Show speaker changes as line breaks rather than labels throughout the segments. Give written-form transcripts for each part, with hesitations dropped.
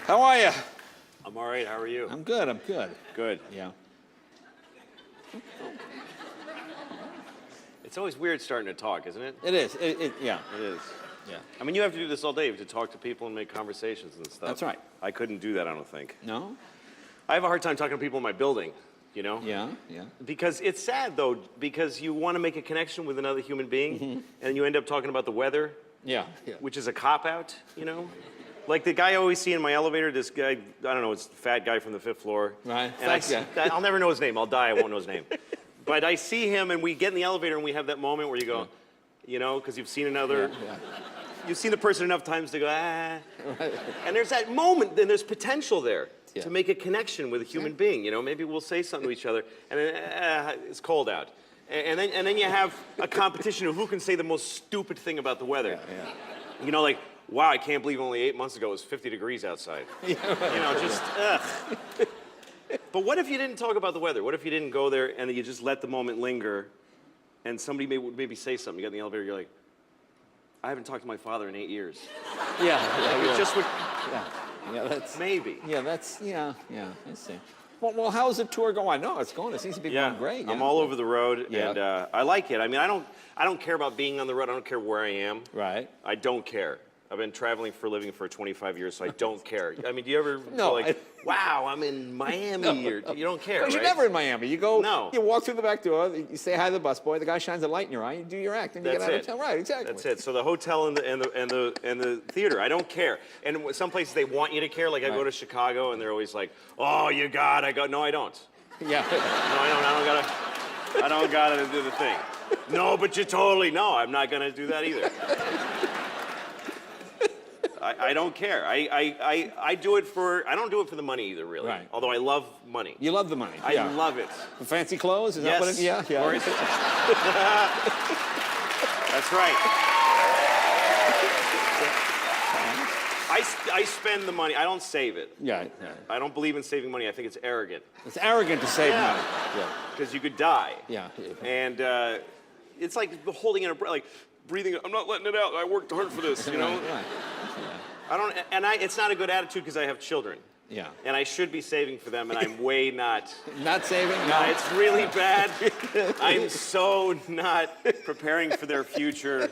How are you?
I'm all right. How are you?
I'm good. I'm good.
Good.
Yeah.
It's always weird starting to talk, isn't it?
It is. Yeah.
It is.
Yeah.
I mean, you have to do this all day. You have to talk to people and make conversations and stuff.
That's right.
I couldn't do that, I don't think.
No?
I have a hard time talking to people in my building, you know?
Yeah. Yeah.
Because it's sad, though, because you want to make a connection with another human being, and you end up talking about the weather,
Yeah. Yeah.
which is a cop-out, you know? Like the guy I always see in my elevator, this guy, I don't know, it's the fat guy from the 5th floor.
Right.
And
Fat guy.
I'll never know his name. I'll die, I won't know his name. But I see him, and we get in the elevator, and we have that moment where you go, you know, because you've seen another...
Yeah.
You've seen the person enough times to go, And there's that moment, then there's potential there to make a connection with a human being. You know, maybe we'll say something to each other, and then, it's cold out. And then you have a competition of who can say the most stupid thing about the weather.
Yeah.
You know, like, wow, I can't believe only 8 months ago it was 50 degrees outside. You know, just, ugh. But what if you didn't talk about the weather? What if you didn't go there and you just let the moment linger, and somebody would maybe say something? You get in the elevator, you're like, I haven't talked to my father in 8 years.
Yeah.
It just would.
Yeah. That's
Maybe.
Yeah. That's yeah. Yeah. I see. Well, how's the tour going? No, it's going. It seems to be going great. Yeah.
I'm all over the road,
Yeah.
and I like it. I mean, I don't care about being on the road. I don't care where I am.
Right.
I don't care. I've been traveling for a living for 25 years, so I don't care. I mean, do you ever
No,
feel like, wow, I'm in Miami, or you don't care,
Because
right?
you're never in Miami. You go,
No.
you walk through the back door, you say hi to the busboy, the guy shines a light in your eye, you do your act, and you
That's
get out
it.
of town. Right, exactly.
That's it. So the hotel and the theater, I don't care. And some places they want you to care. Like I go to Chicago, and they're always like, "Oh, you got." I go, "No, I don't.
Yeah.
No, I don't. I don't gotta do the thing. No, but you totally. No, I'm not gonna do that either. I don't care. I do it for. I don't do it for the money either, really.
Right.
Although I love money.
You love the money.
I love it.
The fancy clothes? Is
Yes.
that what it is? Yeah.
Or is it? That's right. I spend the money. I don't save it.
Yeah.
I don't believe in saving money. I think it's arrogant.
It's arrogant to save money.
Because you could die.
Yeah.
And it's like holding in a breath, like breathing. I'm not letting it out. I worked hard for this, you know.
Right.
It's not a good attitude because I have children.
Yeah.
And I should be saving for them, and I'm way not.
Not saving?
No, it's really bad. I'm so not preparing for their future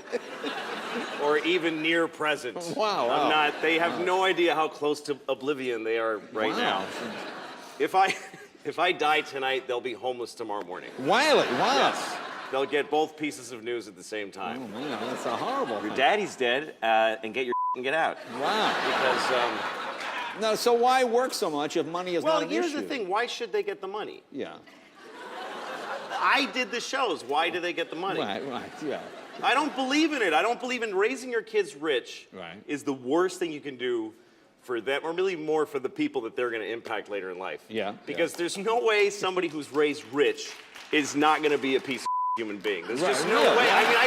or even near present.
Wow.
I'm not. They have no idea how close to oblivion they are right now. If I die tonight, they'll be homeless tomorrow morning.
Wiley, wow.
Yes. They'll get both pieces of news at the same time.
Oh, man, that's a horrible
Your
thing.
daddy's dead, and get your and get out.
Wow.
Because,
No, so why work so much if money is not an issue?
Well, here's the thing. Why should they get the money?
Yeah.
I did the shows. Why do they get the money?
Right, yeah.
I don't believe in it. I don't believe in raising your kids rich.
Right.
Is the worst thing you can do for them, or really more for the people that they're going to impact later in life.
Yeah.
Because there's no way somebody who's raised rich is not going to be a piece of human being. There's just no way. I mean,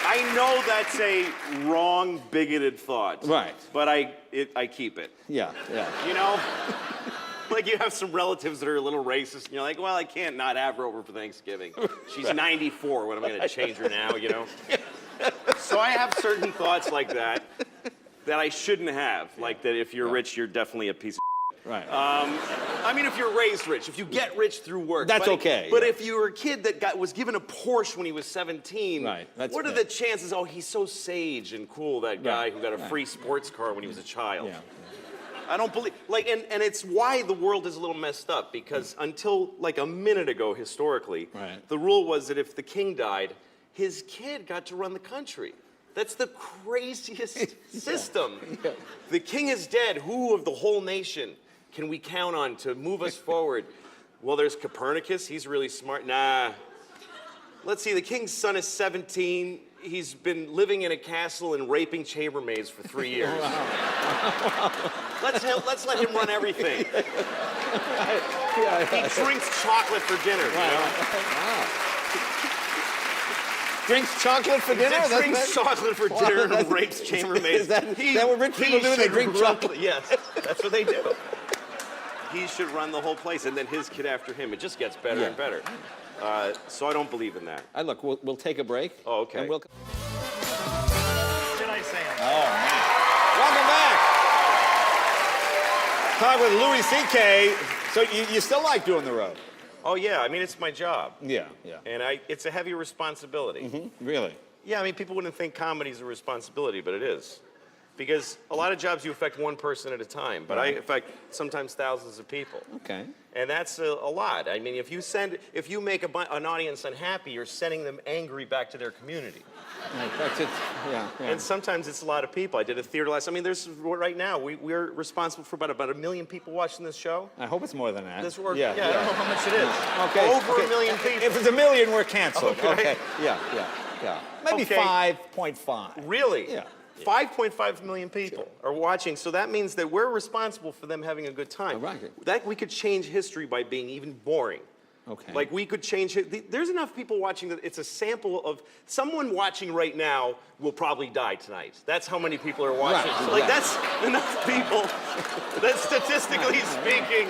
I know that's a wrong, bigoted thought.
Right.
But I keep it.
Yeah.
You know? Like you have some relatives that are a little racist, and you're like, well, I can't not have her over for Thanksgiving. She's 94. What am I going to change her now, you know? So I have certain thoughts like that I shouldn't have. Like that if you're rich, you're definitely a piece of
Right.
I mean, if you're raised rich, if you get rich through work.
That's okay.
But if you were a kid that was given a Porsche when he was 17,
Right,
what are the chances? Oh, he's so sage and cool, that guy who got a free sports car when he was a child.
Yeah.
I don't believe, like, and it's why the world is a little messed up, because until like a minute ago, historically, the rule was that if the king died, his kid got to run the country. That's the craziest system. Yeah. The king is dead. Who of the whole nation can we count on to move us forward? Well, there's Copernicus. He's really smart. Nah. Let's see. The king's son is 17. He's been living in a castle and raping chambermaids for 3 years. Let's let him run everything. He drinks chocolate for dinner. You know?
Wow. Drinks chocolate for dinner?
He drinks chocolate for dinner and rapes chambermaids.
Is that what rich people do? They drink chocolate?
Yes, that's what they do. He should run the whole place, and then his kid after him. It just gets better and better. So I don't believe in that.
Look, we'll take a break.
Oh, okay.
And we'll Oh, man. Welcome back. Talk with Louis C.K. So you still like doing the road?
Oh yeah, I mean it's my job.
Yeah, yeah.
And it's a heavy responsibility.
Mm-hmm. Really?
Yeah, I mean people wouldn't think comedy's a responsibility, but it is. Because a lot of jobs you affect one person at a time, but I affect sometimes thousands of people.
Okay.
And that's a lot. I mean, if you make an audience unhappy, you're sending them angry back to their community.
Right, that's it. Yeah, yeah.
And sometimes it's a lot of people. I did a theater last. I mean, right now we're responsible for about 1 million people watching this show.
I hope it's more than that.
This work. Yeah, I don't know how much it is.
Okay.
Over 1 million people.
If it's 1 million, we're canceled.
Okay.
Yeah, yeah, yeah. Maybe
Okay.
5.5.
Really?
Yeah.
5.5 million people are watching, so that means that we're responsible for them having a good time.
Right.
That we could change history by being even boring.
Okay.
Like we could change it. There's enough people watching that it's a sample of someone watching right now will probably die tonight. That's how many people are watching.
Right.
So, like that's enough people that statistically speaking,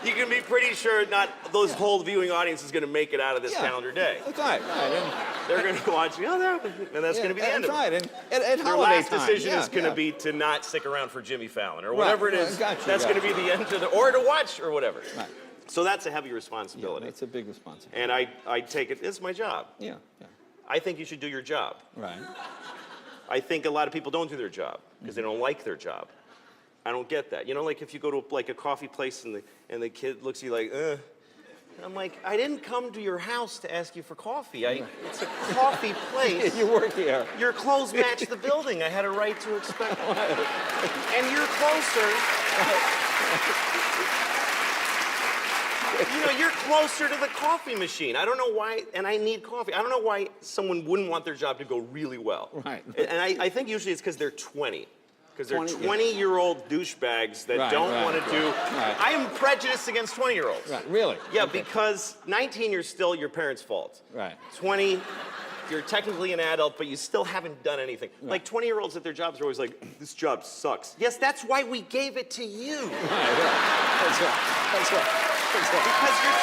you can be pretty sure not those whole viewing audience is going to make it out of this calendar day.
That's right. Right.
They're going to watch, and that's going to be the end of it.
That's right. And at
Their
holiday
last
time.
decision is going to be to not stick around for Jimmy Fallon or whatever it is.
Gotcha,
That's going to be the end of or to watch or whatever.
Right.
So that's a heavy responsibility.
It's a big responsibility.
And I take it, it's my job.
Yeah, yeah.
I think you should do your job.
Right.
I think a lot of people don't do their job because they don't like their job. I don't get that. You know, like if you go to like a coffee place and the kid looks at you like, I'm like, I didn't come to your house to ask you for coffee. It's a coffee place.
You work here.
Your clothes match the building. I had a right to expect. And you're closer. You know, you're closer to the coffee machine. I don't know why, and I need coffee. I don't know why someone wouldn't want their job to go really well.
Right.
And I think usually it's because they're 20. Because they're
20,
20-year-old douchebags that don't want to do.
Right.
I am prejudiced against 20-year-olds.
Right. Really?
Yeah,
Okay.
because 19, you're still your parents' fault.
Right.
20, you're technically an adult, but you still haven't done anything. Like 20-year-olds at their jobs are always like, this job sucks. Yes, that's why we gave it to you.
Right. That's right. That's right. That's right.
Because you're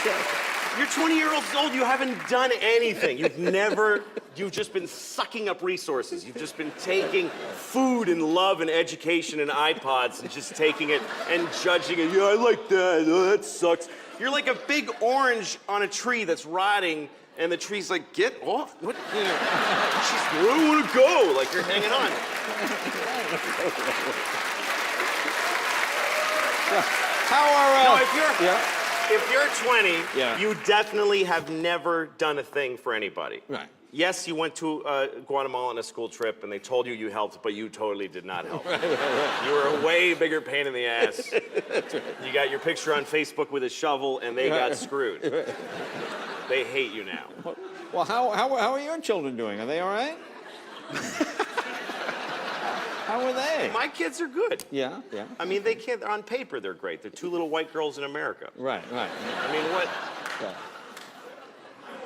20. You're 20 years old, you haven't done anything. You've just been sucking up resources. You've just been taking food and love and education and iPods and just taking it and judging it. Yeah, I like that. Oh, that sucks. You're like a big orange on a tree that's rotting and the tree's like, get off. What? You know, I don't want to go. Like you're hanging on.
How are
No, if you're 20,
Yeah.
you definitely have never done a thing for anybody.
Right.
Yes, you went to Guatemala on a school trip and they told you helped, but you totally did not help. You were a way bigger pain in the ass. You got your picture on Facebook with a shovel and they got screwed. They hate you now.
Well, how are your children doing? Are they all right? How are they?
My kids are good.
Yeah, yeah.
I mean, on paper, they're great. They're two little white girls in America.
Right, right.
I mean, what?
Yeah.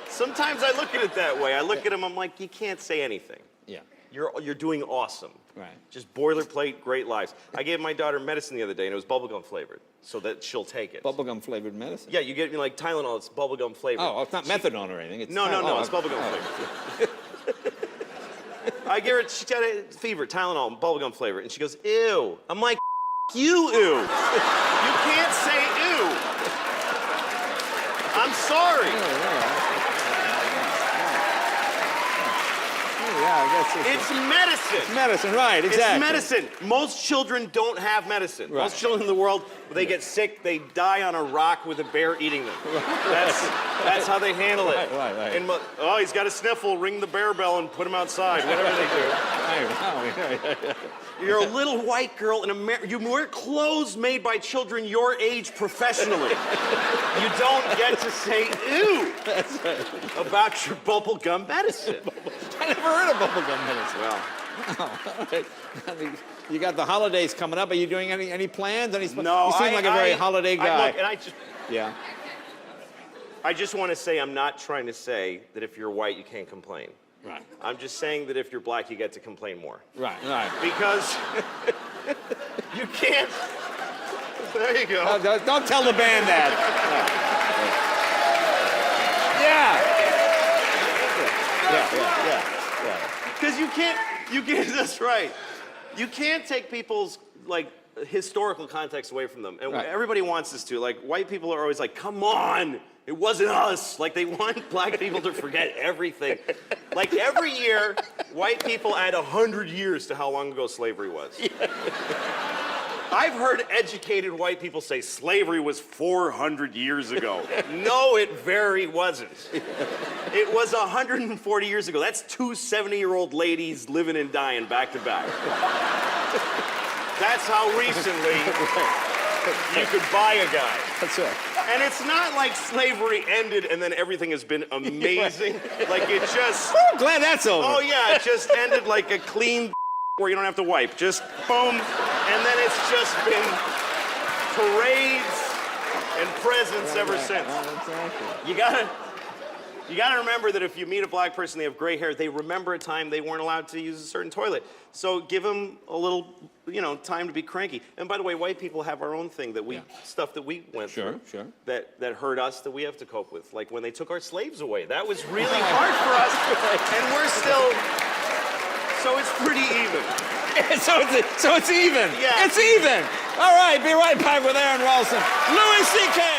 Sometimes I look at it that way. I look at them, I'm like, you can't say anything.
Yeah.
You're doing awesome.
Right.
Just boilerplate, great lives. I gave my daughter medicine the other day, and it was bubblegum flavored, so that she'll take it.
Bubblegum flavored medicine?
Yeah, you get me like Tylenol, it's bubblegum flavored.
Oh, it's not methadone or anything. It's
No, it's bubblegum flavored. I gave her, she got a fever, Tylenol, bubblegum flavor, and she goes, ew. I'm like, you, ew. You can't say ew. I'm sorry.
Yeah, I guess
It's medicine.
it's medicine, right, exactly.
It's medicine. Most children don't have medicine.
Right.
Most children in the world, when they get sick, they die on a rock with a bear eating them. That's how they handle it.
Right.
And, oh, he's got a sniffle, ring the bear bell and put him outside, whatever they do. You're a little white girl in America. You wear clothes made by children your age professionally. You don't get to say ew about your bubblegum medicine.
I never heard of bubblegum medicine.
Well,
I mean, you got the holidays coming up. Are you doing any plans?
no,
you seem like a very holiday guy.
Look, and
Yeah.
I just want to say I'm not trying to say that if you're white you can't complain.
Right.
I'm just saying that if you're black you get to complain more.
Right.
Because you can't. There you go.
Don't tell the band that. Yeah.
Because you can't, that's right. You can't take people's, like, historical context away from them. And everybody wants us to. Like, white people are always like, come on, it wasn't us. Like, they want black people to forget everything. Like, every year, white people add 100 years to how long ago slavery was. I've heard educated white people say slavery was 400 years ago. No, it very wasn't. It was 140 years ago. That's two 70-year-old ladies living and dying back to back. That's how recently you could buy a guy.
That's right.
And it's not like slavery ended and then everything has been amazing. Like it just...
Oh, glad that's over.
Oh yeah, it just ended like a clean where you don't have to wipe. Just boom. And then it's just been parades and presents ever since.
Exactly.
You gotta remember that if you meet a black person, they have gray hair, they remember a time they weren't allowed to use a certain toilet. So give them a little, time to be cranky. And by the way, white people have our own thing that stuff that we went through.
Sure.
That hurt us, that we have to cope with. Like when they took our slaves away, that was really hard for us. And we're still, so it's pretty even.
So it's even.
Yeah.
It's even. All right, be right back with Aaron Ralston. Louis C.K.